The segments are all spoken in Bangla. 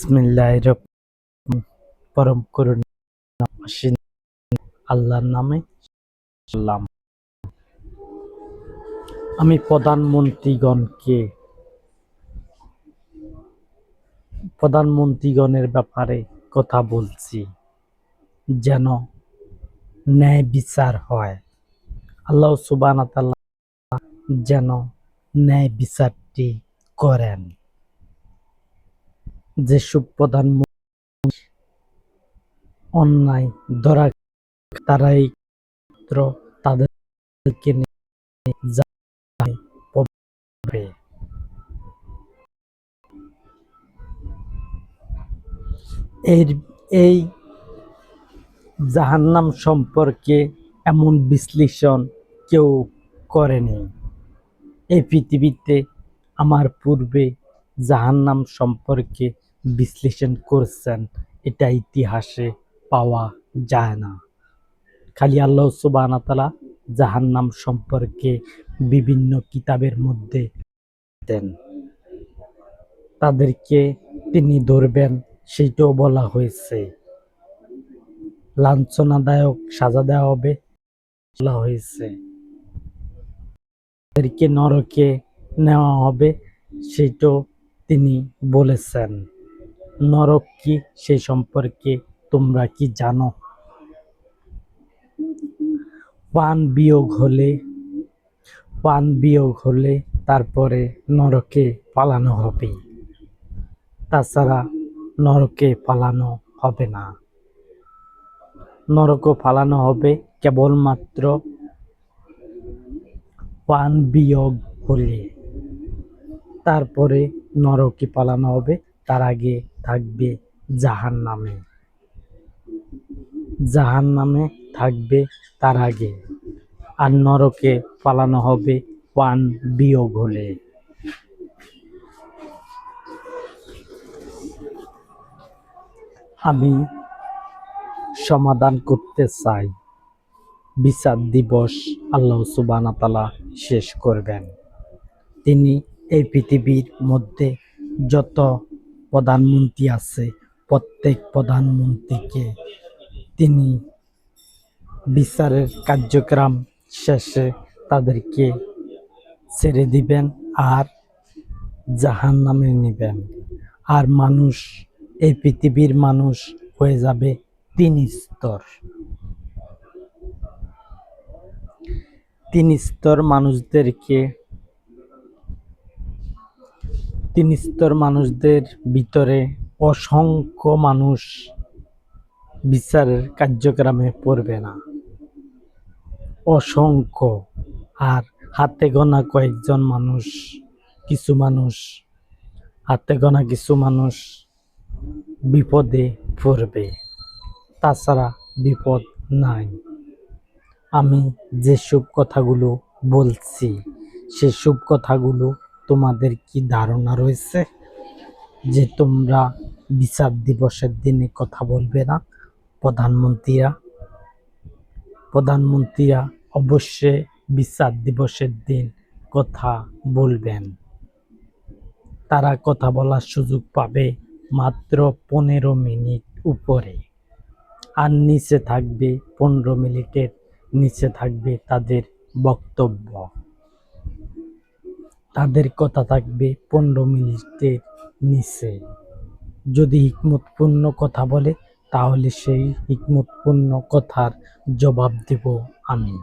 বিসমিল্লাহির রহমানির পরম করুণাময় আল্লাহর নামে সালাম। আমি প্রধানমন্ত্রীগণের ব্যাপারে কথা বলছি, যেন ন্যায় বিচার হয়। আল্লাহ সুবহানাহু ওয়া তাআলা যেন ন্যায় বিচারটি করেন। যেসব প্রধানমন্ত্রী অন্যায় ধরা তারাই তাদেরকে নিয়ে যায় পড়বে। এই জাহান্নাম সম্পর্কে এমন বিশ্লেষণ কেউ করেনি। এই পৃথিবীতে আমার পূর্বে জাহান্নাম সম্পর্কে বিশ্লেষণ করছেন, এটা ইতিহাসে পাওয়া যায় না। খালি আল্লাহ সুবহানাহু ওয়া তাআলা জাহান্নাম সম্পর্কে বিভিন্ন কিতাবের মধ্যে দেন, তাদেরকে তিনি ধরবেন সেইটাও বলা হয়েছে। লাঞ্ছনাদায়ক সাজা দেওয়া হবে বলা হয়েছে। তাদেরকে নরকে নেওয়া হবে সেটাও তিনি বলেছেন। নরক কি সেই সম্পর্কে তোমরা কি জানো? পান বিয়োগ হলে তারপরে নরকে পালানো হবে, তাছাড়া নরকে পালানো হবে না। নরকে পালানো হবে কেবলমাত্র পান বিয়োগ হলে, তারপরে নরকে পালানো হবে। তার আগে থাকবে জাহান্নামে থাকবে তার আগে, আর নরকে পালানো হবে পান বিয়োগ হলে। আমি সমাধান করতে চাই, বিচার দিবস আল্লাহ সুবহানাহু ওয়া তাআলা শেষ করবেন। তিনি এই পৃথিবীর মধ্যে যত প্রধানমন্ত্রী আছে প্রত্যেক প্রধানমন্ত্রীকে তিনি বিচারের কার্যক্রম শেষে তাদেরকে ছেড়ে দিবেন আর জাহান্নামে নিবেন। আর মানুষ, এই পৃথিবীর মানুষ হয়ে যাবে তিন স্তর মানুষদের ভিতরে অসংখ্য মানুষ বিচারের কার্যক্রমে পড়বে না, অসংখ্য। আর হাতে গোনা কিছু মানুষ বিপদে পড়বে, তাছাড়া বিপদ নাই। আমি যেসব কথাগুলো বলছি সেসব কথাগুলো তোমাদের কি ধারণা রয়েছে যে তোমরা বিচার দিবসের দিনে কথা বলবে না? প্রধানমন্ত্রীরা অবশ্যই বিচার দিবসের দিন কথা বলবেন। তারা কথা বলার সুযোগ পাবে মাত্র 15 মিনিট উপরে, আর নিচে থাকবে 15 মিনিটের নিচে থাকবে তাদের বক্তব্য। তাদের কথা থাকবে 15 মিনিটের নিচে। যদি হিকমতপূর্ণ কথা বলে তাহলে সেই হিকমতপূর্ণ কথার জবাব দেব আমি।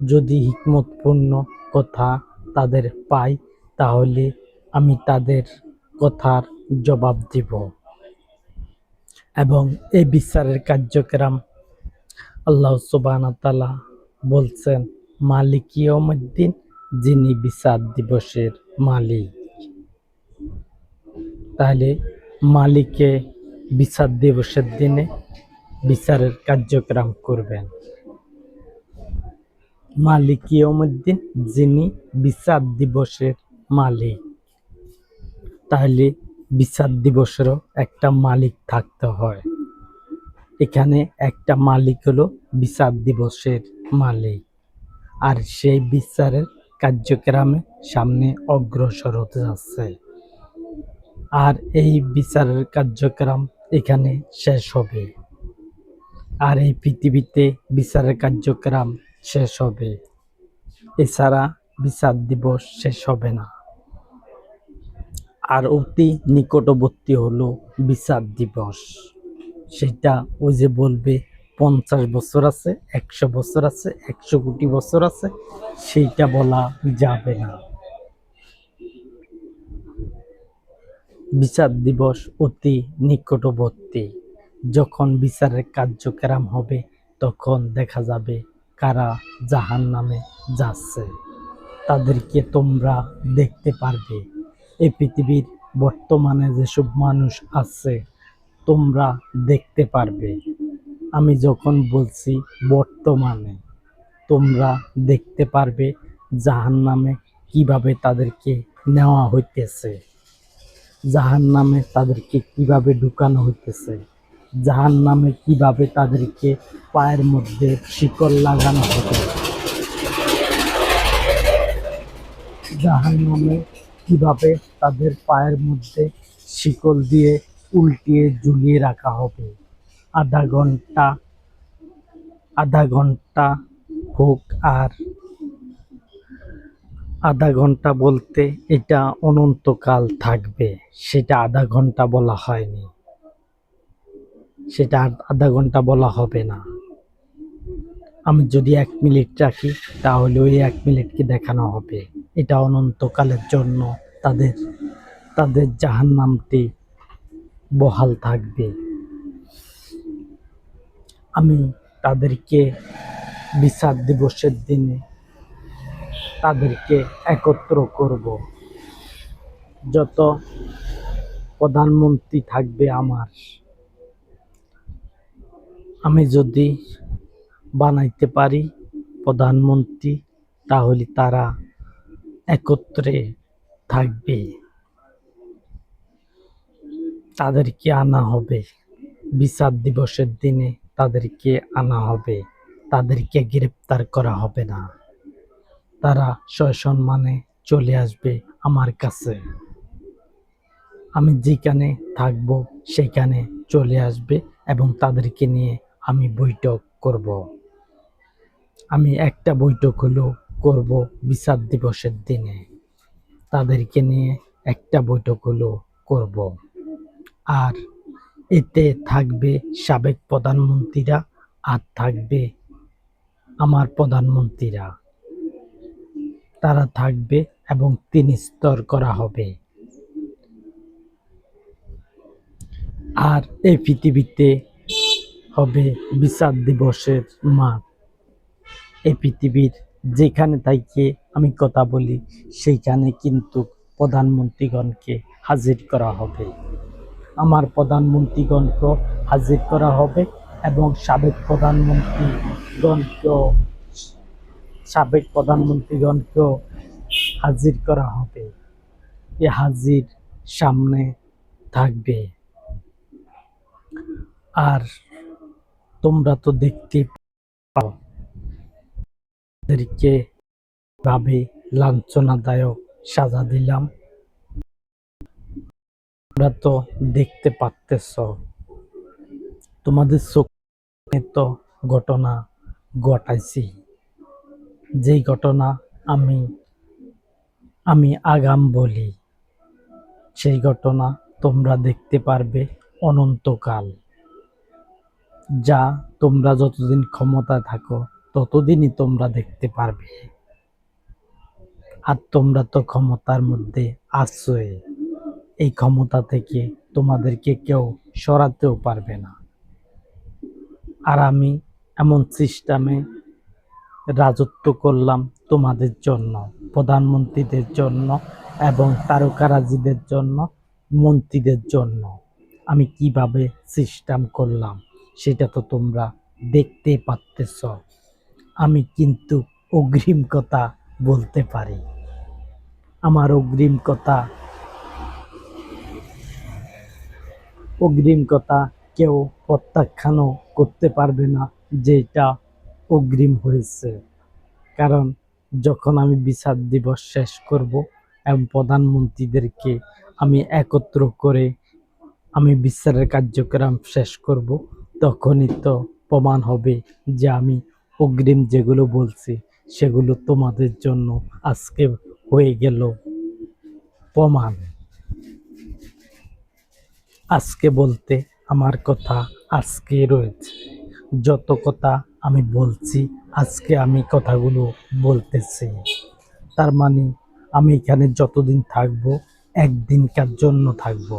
যদি হিকমতপূর্ণ কথা তাদের পাই তাহলে আমি তাদের কথার জবাব দেব। এবং এই বিচারের কার্যক্রম আল্লাহ সুবহানাহু ওয়া তাআলা বলছেন মালিক ইয়াউমিদ্দিন, যিনি বিচার দিবসের মালিক। তাহলে মালিকে বিচার দিবসের দিনে বিচারের কার্যক্রম করবেন। মালিক ইয়াউমিদ্দিন, যিনি বিচার দিবসের মালিক। তাহলে বিচার দিবসেরও একটা মালিক থাকতে হয়। এখানে একটা মালিক হলো বিচার দিবসের মালিক, আর সেই বিচারের কার্যক্রমে সামনে অগ্রসর হতে যাচ্ছে। আর এই বিচারের কার্যক্রম এখানে শেষ হবে। আর এই পৃথিবীতে বিচারের কার্যক্রম শেষ হবে, এছাড়া বিচার দিবস শেষ হবে না। আর অতি নিকটবর্তী হলো বিচার দিবস। সেটা ওই যে বলবে 50 বছর আছে, 100 বছর আছে, 100 কোটি বছর আছে, সেইটা বলা যাবে না। বিচার দিবস অতি নিকটবর্তী। যখন বিচারের কার্যক্রম হবে তখন দেখা যাবে কারা জাহান্নামে যাচ্ছে, তাদেরকে তোমরা দেখতে পারবে। এই পৃথিবীর বর্তমানে যেসব মানুষ আছে তোমরা দেখতে পারবে। আমি যখন বলছি বর্তমানে, তোমরা দেখতে পারবে জাহান্নামে কিভাবে তাদেরকে নেওয়া হইতেছে, জাহান্নামে তাদেরকে কিভাবে ঢুকানো হইতেছে, জাহান্নামে কিভাবে তাদেরকে পায়ের মধ্যে শিকল লাগানো হবে, জাহান্নামে কিভাবে তাদের পায়ের মধ্যে শিকল দিয়ে উল্টিয়ে ঝুলিয়ে রাখা হবে। আধা ঘন্টা, আধা ঘন্টা হোক, আর আধা ঘন্টা বলতে এটা অনন্তকাল থাকবে, সেটা আধা ঘন্টা বলা হয়নি, সেটা আধা ঘন্টা বলা হবে না। আমি যদি 1 মিনিট রাখি তাহলে ওই 1 মিনিটকে দেখানো হবে। এটা অনন্তকালের জন্য তাদের তাদের জাহান্নামটি বহাল থাকবে। আমি তাদেরকে বিচার দিবসের দিনে তাদেরকে একত্র করব। যত প্রধানমন্ত্রী থাকবে আমি যদি বানাইতে পারি প্রধানমন্ত্রী, তাহলে তারা একত্রে থাকবে, তাদেরকে আনা হবে বিচার দিবসের দিনে, তাদেরকে আনা হবে, তাদেরকে গ্রেপ্তার করা হবে না। তারা সসম্মানে চলে আসবে আমার কাছে। আমি যেখানে থাকবো সেখানে চলে আসবে এবং তাদেরকে নিয়ে আমি বৈঠক করব। আমি একটা বৈঠক হলেও করব বিচার দিবসের দিনে, তাদেরকে নিয়ে একটা বৈঠক হলেও করব। আর এতে থাকবে সাবেক প্রধানমন্ত্রীরা, আর থাকবে আমার প্রধানমন্ত্রীরা, তারা থাকবে এবং 3 স্তর করা হবে। আর এই পৃথিবীতে হবে বিচার দিবসের মাঠ। এই পৃথিবীর যেখানে থেকে আমি কথা বলি সেইখানে কিন্তু প্রধানমন্ত্রীগণকে হাজির করা হবে, আমার প্রধানমন্ত্রীগণকে হাজির করা হবে এবং সাবেক প্রধানমন্ত্রীগণকেও হাজির করা হবে। এ হাজির সামনে থাকবে। আর তোমরা তো দেখতে পাও তাদেরকে ভাবে লাঞ্ছনাদায়ক সাজা দিলাম, তোমরা তো দেখতে পাচ্তেছ, তোমাদের চোখে তো ঘটনা ঘটাইছি। যেই ঘটনা আমি আমি আগাম বলি, সেই ঘটনা তোমরা দেখতে পারবে অনন্তকাল। যা তোমরা যতদিন ক্ষমতায় থাকো ততদিনই তোমরা দেখতে পারবে। আর তোমরা তো ক্ষমতার মধ্যে আছোই, এই ক্ষমতা থেকে তোমাদেরকে কেউ সরাতেও পারবে না। আর আমি এমন সিস্টেমে রাজত্ব করলাম তোমাদের জন্য, প্রধানমন্ত্রীদের জন্য এবং তারকারাজিদের জন্য, মন্ত্রীদের জন্য। আমি কিভাবে সিস্টেম করলাম সেটা তো তোমরা দেখতে পাচ্তেছ। আমি কিন্তু অগ্রিম কথা বলতে পারি। আমার অগ্রিম কথা কেউ প্রত্যাখ্যানও করতে পারবে না যে এটা অগ্রিম হয়েছে। কারণ যখন আমি বিচার দিবস শেষ করব এবং প্রধানমন্ত্রীদেরকে আমি একত্র করে আমি বিচারের কার্যক্রম শেষ করব, তখনই তো প্রমাণ হবে যে আমি অগ্রিম যেগুলো বলছি সেগুলো তোমাদের জন্য আজকে হয়ে গেল প্রমাণ। আজকে বলতে আমার কথা আজকে রয়েছে, যত কথা আমি বলছি আজকে আমি কথাগুলো বলতেছি। তার মানে আমি এখানে যতদিন থাকবো একদিনকার জন্য থাকবো,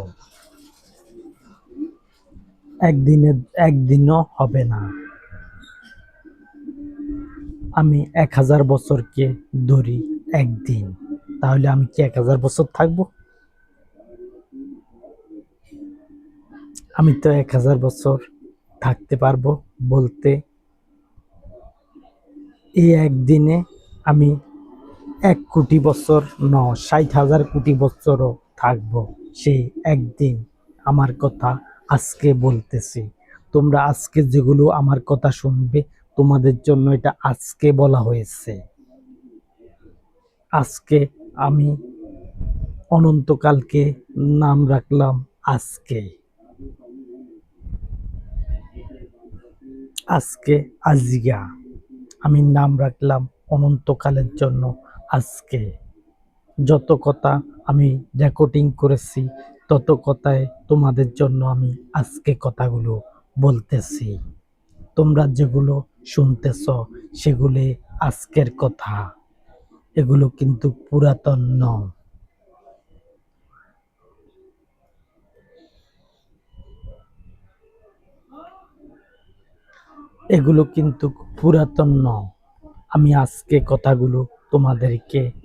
একদিনও হবে না। আমি 1000 বছরকে ধরি একদিন, তাহলে আমি কি 1000 বছর থাকবো? আমি তো 1000 বছর থাকতে পারবো বলতে এই একদিনে আমি 1 কোটি বছর 60,000 কোটি বছরও থাকবো। সেই একদিন আমার কথা আজকে বলতেছি। তোমরা আজকে যেগুলো আমার কথা শুনবে তোমাদের জন্য এটা আজকে বলা হয়েছে। আজকে আমি অনন্তকালকে নাম রাখলাম আজকে। আজকে আজিয়া আমি নাম রাখলাম অনন্তকালের জন্য আজকে। যত কথা আমি রেকর্ডিং করেছি তত কথায় তোমাদের জন্য আমি আজকে কথাগুলো বলতেছি। তোমরা যেগুলো শুনতেছ সেগুলি আজকের কথা, এগুলো কিন্তু পুরাতন নয়। এগুলো কিন্তু পুরাতন নয়। আমি আজকে কথাগুলো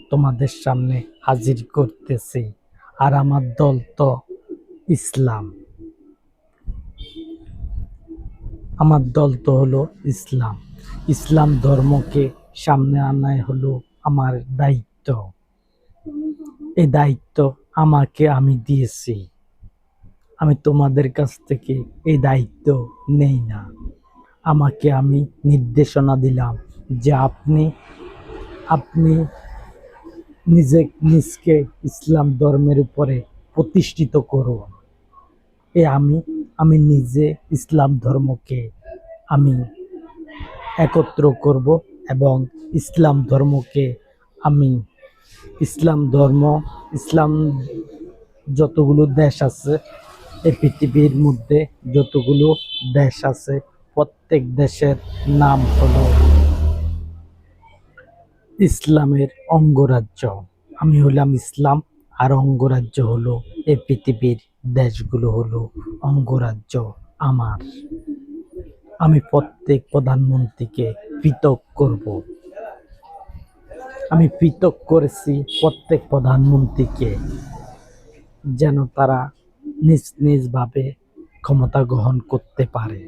তোমাদের সামনে হাজির করতেছি। আর আমার দল তো ইসলাম, আমার দল তো হলো ইসলাম। ইসলাম ধর্মকে সামনে আনাই হলো আমার দায়িত্ব। এই দায়িত্ব আমাকে আমি দিয়েছি। আমি তোমাদের কাছ থেকে এই দায়িত্ব নেই না। আমাকে আমি নির্দেশনা দিলাম যে আপনি নিজকে ইসলাম ধর্মের উপরে প্রতিষ্ঠিত করুন। আমি নিজে ইসলাম ধর্মকে আমি একত্র করব এবং ইসলাম ধর্মকে আমি ইসলাম যতগুলো দেশ আছে এই পৃথিবীর মধ্যে, যতগুলো দেশ আছে প্রত্যেক দেশের নাম হলো ইসলামের অঙ্গরাজ্য। আমি হলাম ইসলাম, আর অঙ্গরাজ্য হলো এই পৃথিবীর দেশগুলো হলো অঙ্গরাজ্য আমার। আমি প্রত্যেক প্রধানমন্ত্রীকে পৃথক করব। আমি পৃথক করেছি প্রত্যেক প্রধানমন্ত্রীকে, যেন তারা নিজভাবে ক্ষমতা গ্রহণ করতে পারে,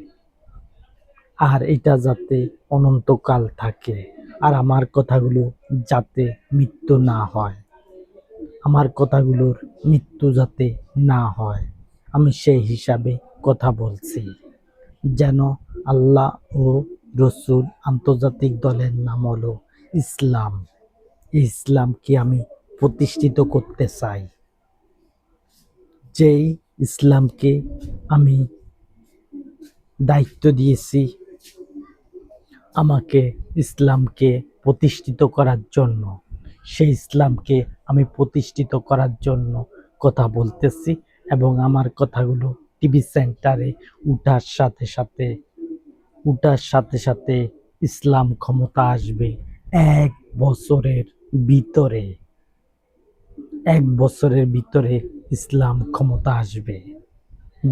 আর এটা যাতে অনন্তকাল থাকে, আর আমার কথাগুলো যাতে মৃত্যু না হয়, আমার কথাগুলোর মৃত্যু যাতে না হয়, আমি সেই হিসাবে কথা বলছি। যেন আল্লাহ ও রসুল আন্তর্জাতিক দলের নাম হলো ইসলাম। এই ইসলামকে আমি প্রতিষ্ঠিত করতে চাই। যেই ইসলামকে আমি দায়িত্ব দিয়েছি আমাকে ইসলামকে প্রতিষ্ঠিত করার জন্য, সেই ইসলামকে আমি প্রতিষ্ঠিত করার জন্য কথা বলতেছি। এবং আমার কথাগুলো টিভি সেন্টারে উঠার সাথে সাথে ইসলাম ক্ষমতা আসবে 1 বছরের ভিতরে। 1 বছরের ভিতরে ইসলাম ক্ষমতা আসবে।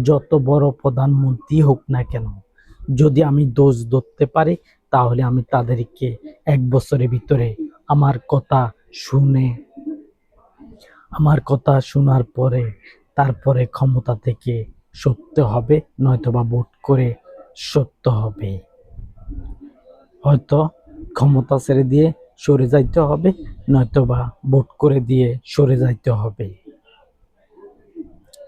যত বড় প্রধানমন্ত্রী হোক না কেন, যদি আমি দোষ ধরতে পারি তাহলে আমি তাদেরকে 1 বছরের ভিতরে আমার কথা শোনার পরে তারপরে ক্ষমতা থেকে সরতে হবে, নয়তোবা ভোট করে সরতে হবে। হয়তো ক্ষমতা ছেড়ে দিয়ে সরে যাইতে হবে, নয়তোবা ভোট করে দিয়ে সরে যাইতে হবে।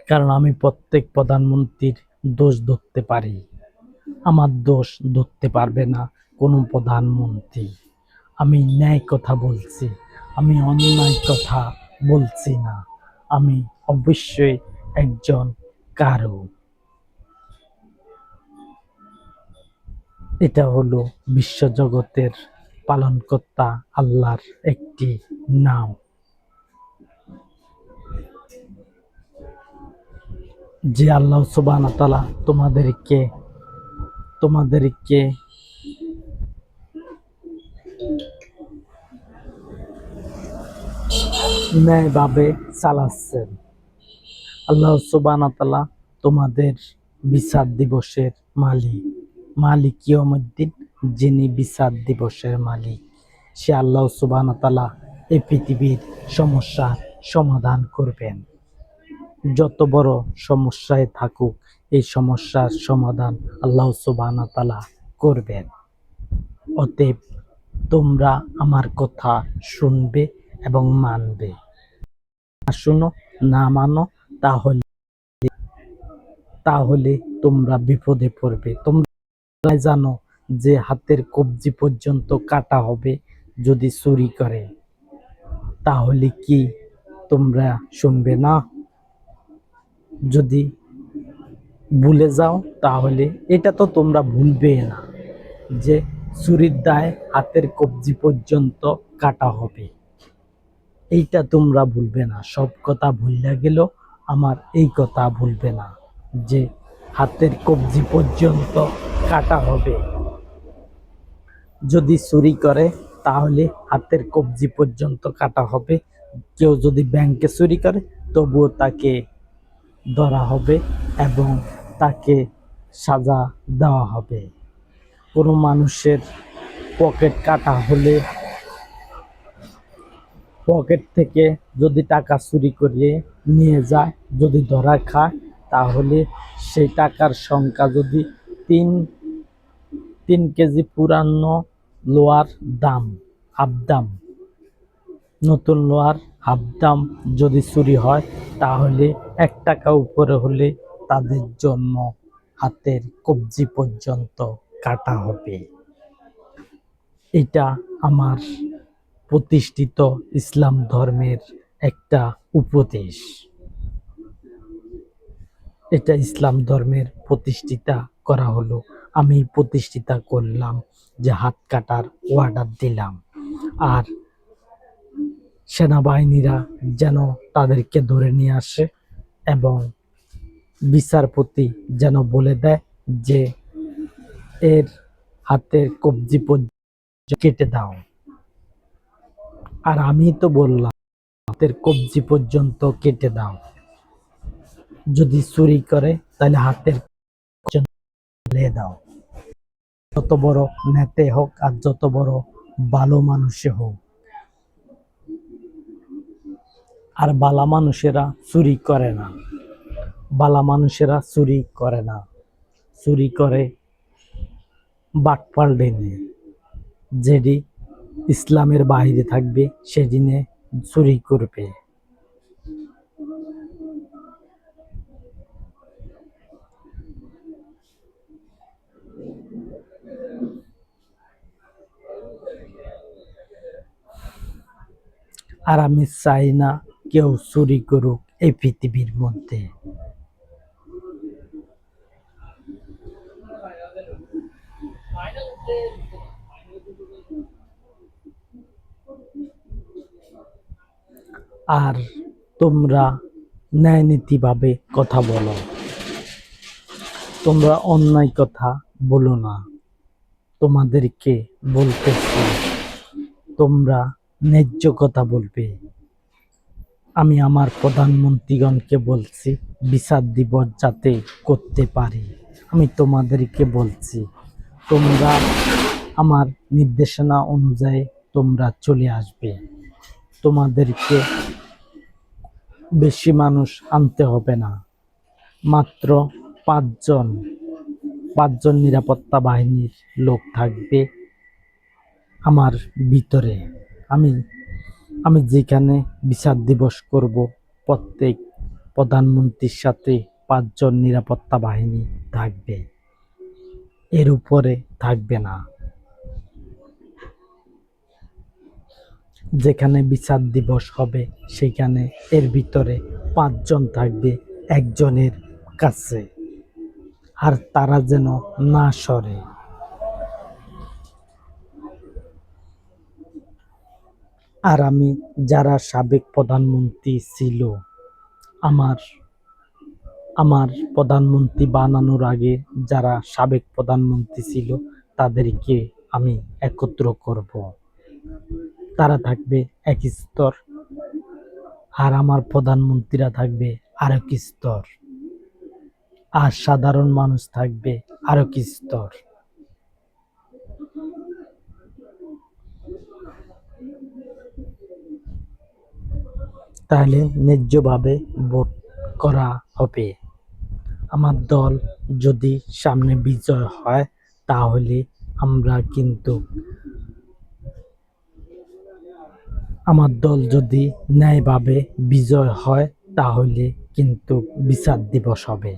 কারণ আমি প্রত্যেক প্রধানমন্ত্রীর দোষ ধরতে পারি, আমার দোষ ধরতে পারবে না কোনো প্রধানমন্ত্রী। আমি ন্যায় কথা বলছি, আমি অন্যায় কথা বলছি না, আমি অবশ্যই একজন কারু। এটা হলো বিশ্বজগতের পালনকর্তা আল্লাহর একটি নাম। যে আল্লাহ সুবহানাহু ওয়া তাআলা তোমাদেরকে ন্যায়ভাবে চালাচ্ছেন। আল্লাহ সুবহানাহু ওয়া তাআলা তোমাদের বিচার দিবসের মালিক, মালিক ইয়াউমিদ্দিন, যিনি বিচার দিবসের মালিক, সে আল্লাহ সুবহানাহু ওয়া তাআলা এই পৃথিবীর সমস্যার সমাধান করবেন। যত বড় সমস্যায় থাকুক, এই সমস্যার সমাধান আল্লাহ সুবহানাহু ওয়া তাআলা করবেন। অতএব তোমরা আমার কথা শুনবে এবং মানবে। না শুনো, না মানো, তাহলে তাহলে তোমরা বিপদে পড়বে। তোমরা জানো যে হাতের কবজি পর্যন্ত কাটা হবে যদি চুরি করে, তাহলে কি তোমরা শুনবে না? যদি ভুলে যাও তাহলে এটা তো তোমরা ভুলবে না যে চুরির দায় হাতের কবজি পর্যন্ত কাটা হবে। এইটা তোমরা ভুলবে না। সব কথা ভুলে গেল, আমার এই কথা ভুলবে না যে হাতের কবজি পর্যন্ত কাটা হবে। যদি চুরি করে তাহলে হাতের কবজি পর্যন্ত কাটা হবে। কেউ যদি ব্যাংকে চুরি করে তবুও তাকে ধরা হবে এবং তাকে সাজা দেওয়া হবে। কোনো মানুষের পকেট কাটা হলে, পকেট থেকে যদি টাকা চুরি করে নিয়ে যায়, যদি ধরা খায়, তাহলে সেই টাকার সংখ্যা যদি তিন তিন কেজি পুরানো লোহার দাম, হাফ দাম, নতুন লোহার হাফ দাম যদি চুরি হয়, তাহলে 1 টাকা উপরে হলে তাদের জন্য হাতের কবজি পর্যন্ত কাটা হবে। এটা আমার প্রতিষ্ঠিত ইসলাম ধর্মের একটা উপদেশ। এটা ইসলাম ধর্মের প্রতিষ্ঠিতা করা হলো। আমি প্রতিষ্ঠিতা করলাম যে হাত কাটার অর্ডার দিলাম, আর সেনাবাহিনীরা যেন তাদেরকে ধরে নিয়ে আসে এবং বিচারপতি যেন বলে দেয় যে এর হাতের কবজি পর্যন্ত কেটে দাও। আর আমি তো বললাম হাতের কবজি পর্যন্ত কেটে দাও। যদি চুরি করে তাহলে হাতের পর্যন্ত ফেলে দাও। যত বড় নেতা হোক আর যত বড় ভালো মানুষে হোক, আর বালা মানুষেরা চুরি করে না, বালা মানুষেরা চুরি করে না, চুরি করে বাটপাল ডেনে। যেটি ইসলামের বাইরে থাকবে সেদিনে চুরি করবে। আর আমি চাই না কেউ চুরি করুক এই পৃথিবীর মধ্যে। আর তোমরা ন্যায়নীতিভাবে কথা বলো, তোমরা অন্যায় কথা বলো না। তোমাদেরকে বলতেছি তোমরা ন্যায্য কথা বলবে। আমি আমার প্রধানমন্ত্রীগণকে বলছি বিচার দিবস যাতে করতে পারি। আমি তোমাদেরকে বলছি তোমরা আমার নির্দেশনা অনুযায়ী তোমরা চলে আসবে। তোমাদেরকে বেশি মানুষ আনতে হবে না, মাত্র 5 জন নিরাপত্তা বাহিনীর লোক থাকবে আমার ভিতরে। আমি আমি যেখানে বিচার দিবস করব, প্রত্যেক প্রধানমন্ত্রীর সাথে 5 জন নিরাপত্তা বাহিনী থাকবে, এর উপরে থাকবে না। যেখানে বিচার দিবস হবে সেখানে এর ভিতরে 5 জন থাকবে একজনের কাছে, আর তারা যেন না সরে। আর আমি যারা সাবেক প্রধানমন্ত্রী ছিল, আমার আমার প্রধানমন্ত্রী বানানোর আগে যারা সাবেক প্রধানমন্ত্রী ছিল তাদেরকে আমি একত্র করব। তারা থাকবে এক স্তর, আর আমার প্রধানমন্ত্রীরা থাকবে আরেক স্তর, আর সাধারণ মানুষ থাকবে আরেক স্তর। তাহলে ন্যায্যভাবে ভোট করা হবে। আমার দল যদি সামনে বিজয় হয় তাহলে আমরা কিন্তু আমার দল যদি ন্যায়ভাবে বিজয় হয় তাহলে কিন্তু বিচার দিবস হবে।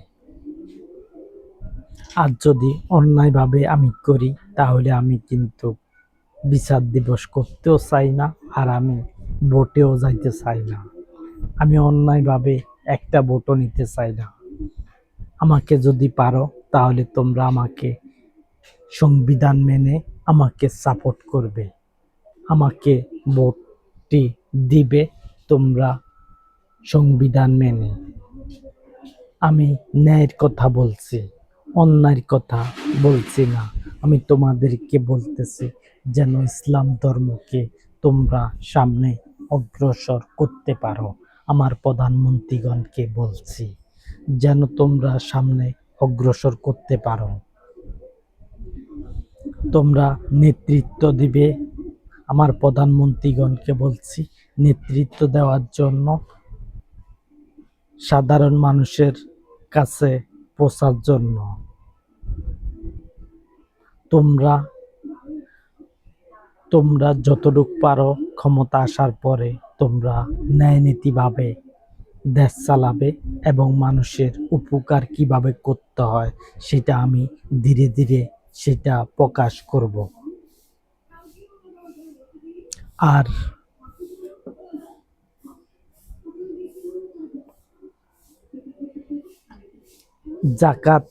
আর যদি অন্যায়ভাবে আমি করি তাহলে আমি কিন্তু বিচার দিবস করতেও চাই না, আর আমি ভোটেও যাইতে চাই না। আমি অন্যায়ভাবে একটা ভোটও নিতে চাই না। আমাকে যদি পারো তাহলে তোমরা আমাকে সংবিধান মেনে আমাকে সাপোর্ট করবে, আমাকে ভোটটি দিবে তোমরা সংবিধান মেনে। আমি ন্যায়ের কথা বলছি, অন্যায়ের কথা বলছি না। আমি তোমাদেরকে বলতেছি যেন ইসলাম ধর্মকে তোমরা সামনে অগ্রসর করতে পারো। আমার প্রধানমন্ত্রীগণকে বলছি যেন তোমরা সামনে অগ্রসর করতে পারো। তোমরা নেতৃত্ব দিবে। আমার প্রধানমন্ত্রীগণকে বলছি নেতৃত্ব দেওয়ার জন্য, সাধারণ মানুষের কাছে পৌঁছার জন্য। তোমরা তোমরা যতটুকু পারো ক্ষমতা আসার পরে তোমরা ন্যায়নীতিভাবে দেশ চালাবে এবং মানুষের উপকার কিভাবে করতে হয় সেটা আমি ধীরে ধীরে সেটা প্রকাশ করব। আর জাকাত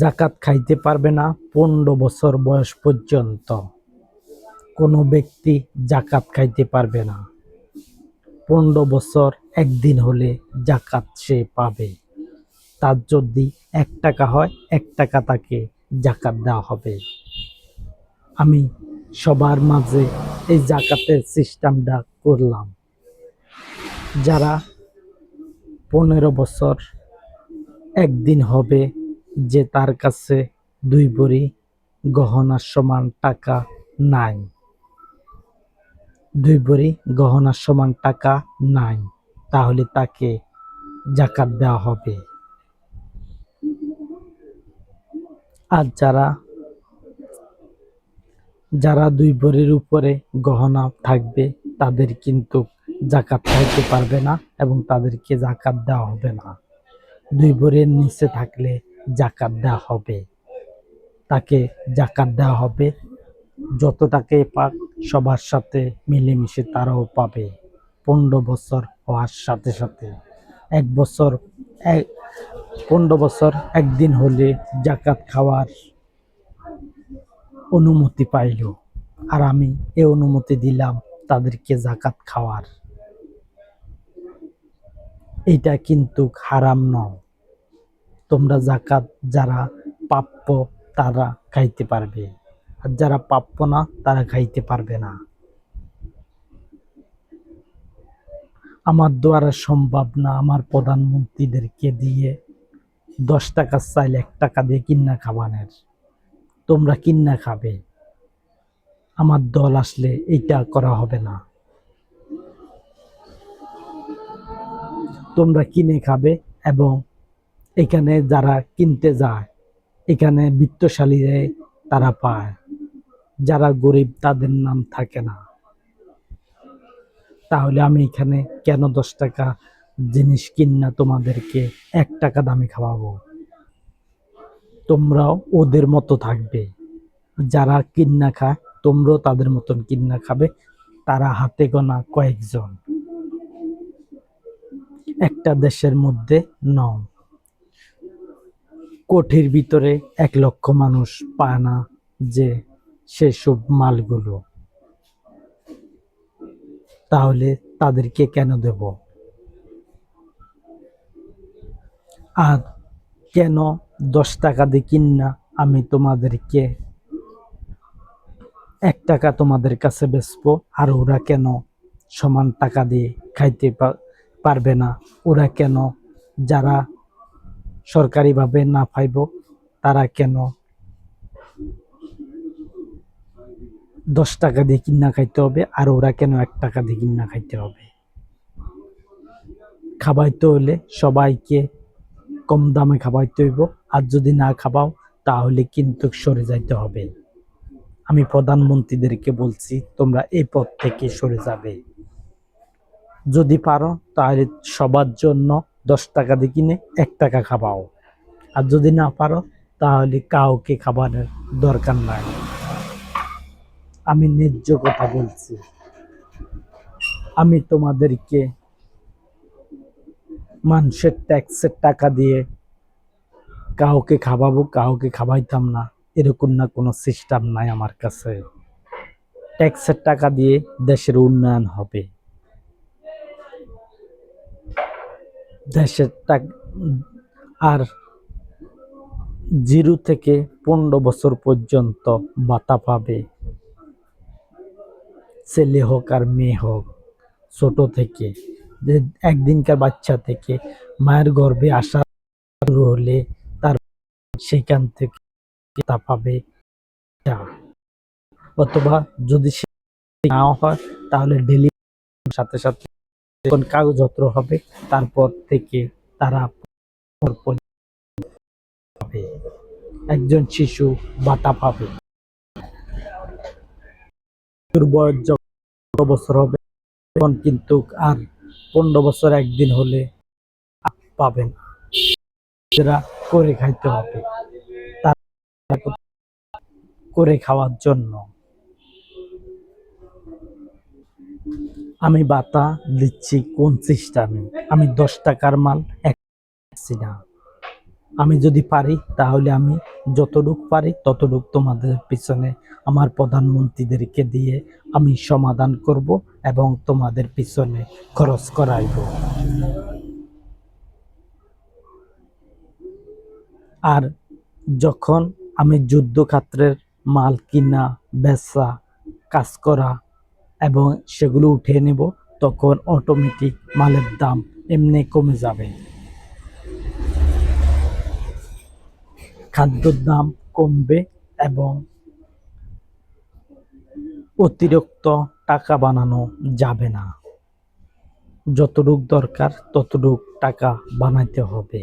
জাকাত খাইতে পারবে না 15 বছর বয়স পর্যন্ত। কোনো ব্যক্তি জাকাত খাইতে পারবে না। 15 বছর একদিন হলে জাকাত সে পাবে। তার যদি 1 টাকা হয় 1 টাকা তাকে জাকাত দেওয়া হবে। আমি সবার মাঝে এই জাকাতের সিস্টেমটা করলাম। যারা 15 বছর একদিন হবে, যে তার কাছে 2 ভরি গহনার সমান টাকা নাই, 2 ভরি গহনার সমান টাকা নাই, তাহলে তাকে জাকাত দেওয়া হবে। আর যারা যারা 2 ভরির উপরে গহনা থাকবে তাদের কিন্তু জাকাত খাইতে পারবে না এবং তাদেরকে জাকাত দেওয়া হবে না। 2 ভরির নিচে থাকলে জাকাত দেওয়া হবে, তাকে জাকাত দেওয়া হবে। যত টাকাই পাক সবার সাথে মিলেমিশে তারাও পাবে। 15 বছর হওয়ার সাথে সাথে 1 বছর 15 বছর একদিন হলে জাকাত খাওয়ার অনুমতি পাইল, আর আমি এ অনুমতি দিলাম তাদেরকে জাকাত খাওয়ার। এটা কিন্তু হারাম নয়। তোমরা জাকাত যারা প্রাপ্য তারা খাইতে পারবে, আর যারা প্রাপ্য না তারা খাইতে পারবে না। আমার দ্বারা সম্ভব না আমার প্রধানমন্ত্রীদেরকে দিয়ে 10 টাকার চাইল 1 টাকা দিয়ে কিন্না খাবানের। তোমরা কিন্না খাবে, আমার দল আসলে এইটা করা হবে না। তোমরা কিনে খাবে এবং এখানে যারা কিনতে যায় এখানে বিত্তশালীরা তারা পায়, যারা গরিব তাদের নাম থাকে না। তাহলে আমি এখানে কেন 10 টাকা জিনিস কিনা তোমাদেরকে 1 টাকা দামে খাওয়াবো? তোমরাও ওদের মতো থাকবে, যারা কিন্না খায় তোমরাও তাদের মতন কিনা খাবে। তারা হাতে গোনা কয়েকজন, একটা দেশের মধ্যে নও, কোটির ভিতরে 1 লক্ষ মানুষ পায় না যে সেসব মালগুলো, তাহলে তাদেরকে কেন দেব? আর কেন 10 টাকা দিয়ে কিনা আমি তোমাদেরকে 1 টাকা তোমাদের কাছে বেচবো, আর ওরা কেন সমান টাকা দিয়ে খাইতে পারবে না? ওরা কেন, যারা সরকারিভাবে না পাইব, তারা কেন 10 টাকা দিয়ে কিনা খাইতে হবে, আর ওরা কেন 1 টাকা দিয়ে কিনা খাইতে হবে? খাবাইতে হলে সবাইকে কম দামে খাবাইতে হইব, আর যদি না খাবাও তাহলে কিন্তু সরে যাইতে হবে। আমি প্রধানমন্ত্রীদেরকে বলছি, তোমরা এই পথ থেকে সরে যাবে। যদি পারো তাহলে সবার জন্য 10 টাকা দিয়ে কিনে 1 টাকা খাবাও, আর যদি না পারো তাহলে কাউকে খাবারের দরকার নাই। আমি ন্যায্য কথা বলছি। আমি তোমাদেরকে মানুষের ট্যাক্সের টাকা দিয়ে কাউকে খাওয়াবো, কাউকে খাওয়াইতাম না, এরকম না কোনো সিস্টেম নাই আমার কাছে। ট্যাক্সের টাকা দিয়ে দেশের উন্নয়ন হবে। দেশের টাকা আর 0 থেকে 15 বছর পর্যন্ত ভাতা পাবে, ছেলে হোক আর মেয়ে হোক। ছোট থেকে, যে একদিনকার বাচ্চা থেকে মায়ের গর্ভে আসা শুরু হলে তার সেখান থেকে ভাতা পাবে। অথবা যদি সে নাও হয় তাহলে ডেলিভারির সাথে সাথে যখন কাগজপত্র হবে তারপর থেকে তারা পাবে, একজন শিশু ভাতা পাবে। বয়স যখন বছর হবে তখন কিন্তু আর 15 বছর একদিন হলে পাবেন, এরা করে খাইতে হবে। তারা করে খাওয়ার জন্য আমি ভাতা দিচ্ছি কোন সিস্টেমে? আমি 10 টাকার মাল একছি না। আমি যদি পারি তাহলে আমি যতটুক পারি ততটুক তোমাদের পিছনে আমার প্রধানমন্ত্রীদেরকে দিয়ে আমি সমাধান করব এবং তোমাদের পিছনে খরচ করাইব। আর যখন আমি যুদ্ধক্ষেত্রের মাল কিনা বেচা কাজ করা এবং সেগুলো উঠিয়ে নেব, তখন অটোমেটিক মালের দাম এমনি কমে যাবে, খাদ্যর দাম কমবে এবং অতিরিক্ত টাকা বানানো যাবে না। যতটুক দরকার ততটুক টাকা বানাইতে হবে।